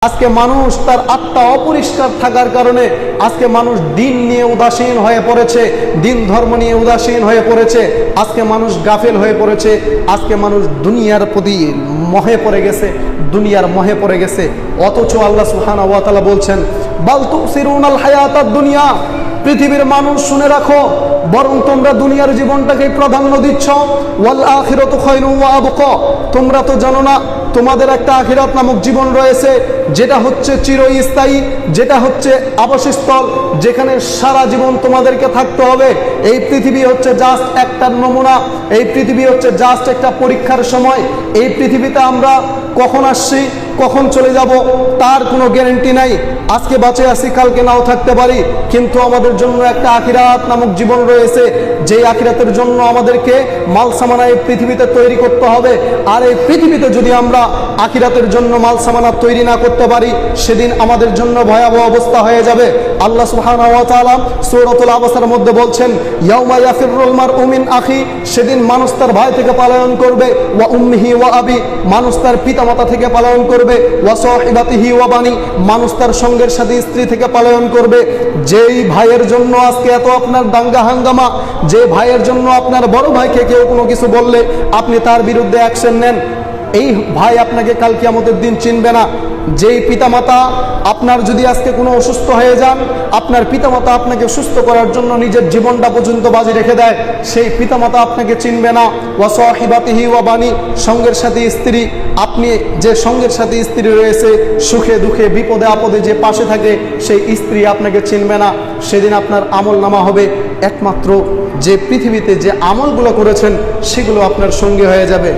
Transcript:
আজকে মানুষ তার আত্মা অপরিষ্কার থাকার কারণে আজকে মানুষ দিন নিয়ে উদাসীন হয়ে পড়েছে, দিন ধর্ম নিয়ে উদাসীন হয়ে পড়েছে। আজকে মানুষ গাফেল হয়ে পড়েছে। আজকে মানুষ দুনিয়ার প্রতি মোহে পড়ে গেছে, দুনিয়ার মোহে পড়ে গেছে। অথচ আল্লাহ সুবহানাহু ওয়া তাআলা বলছেন, বাল তুসিরুনাল হায়াতাদ দুনিয়া, পৃথিবীর মানুষ শুনে রাখো, বরং তোমরা দুনিয়ার জীবনটাকে প্রাধান্য দিচ্ছ। ওয়াল আখিরাতু খায়রুন ওয়া আবকা, তোমরা তো জানো না তোমাদের একটা আখিরাত নামক জীবন রয়েছে, যেটা হচ্ছে চিরস্থায়ী, যেটা হচ্ছে আবাসস্থল, যেখানে সারা জীবন তোমাদেরকে থাকতে হবে। এই পৃথিবী হচ্ছে জাস্ট একটা নমুনা, এই পৃথিবী হচ্ছে জাস্ট একটা পরীক্ষার সময়। এই পৃথিবীতে আমরা কখন আসছি, কখন চলে যাব তার কোনো গ্যারান্টি নাই। আজকে বাঁচে আছি, কালকে নাও থাকতে পারি, কিন্তু আমাদের জন্য একটা আখিরাত নামক জীবন রয়েছে, যেই আখিরাতের জন্য আমাদেরকে মাল সামানা এই পৃথিবীতে তৈরি করতে হবে। আর এই পৃথিবীতে যদি আমরা আখিরাতের জন্য মাল সামানা তৈরি না করতে পারি, সেদিন আমাদের জন্য ভয়াবহ অবস্থা হয়ে যাবে। আল্লাহ সুবহানাহু ওয়া তাআলা সূরাতুল আবাসার মধ্যে বলছেন, ইয়াউমা ইয়াফিরুল মারউ মিন আখি, সেদিন মানুষ তার ভাই থেকে পলায়ন করবে, ওয়া উম্মিহি ওয়া আবি, মানুষ তার পিতামাতা থেকে পলায়ন করবে, ওয়া সাহিবাতিহি ওয়া বানি, মানুষ তার সঙ্গের সাথে স্ত্রী থেকে পলায়ন করবে। যেই ভাইয়ের জন্য আজকে এত আপনার দাঙ্গা হাঙ্গামা, যে ভাইয়ের জন্য আপনার বড় ভাইকে কেউ কোনো কিছু বললে আপনি তার বিরুদ্ধে অ্যাকশন নেন, এই ভাই আপনাকে কাল কিয়ামতের দিন চিনবে না। যেই পিতামাতা আপনার যদি আজকে কোনো অসুস্থ হয়ে যান, আপনার পিতামাতা আপনাকে সুস্থ করার জন্য নিজের জীবনটা পর্যন্ত বাজি রেখে দেয়, সেই পিতামাতা আপনাকে চিনবে না। ওয়া সাহিবাতিহি ওয়া বানি, সঙ্গের সাথে স্ত্রী, আপনি যে সঙ্গের সাথে স্ত্রী রয়েছে, সুখে দুঃখে বিপদে আপদে যে পাশে থাকে, সেই স্ত্রী আপনাকে চিনবে না। সেদিন আপনার আমল নামা হবে একমাত্র যে পৃথিবীতে যে আমলগুলো করেছেন সেগুলো আপনার সঙ্গী হয়ে যাবে।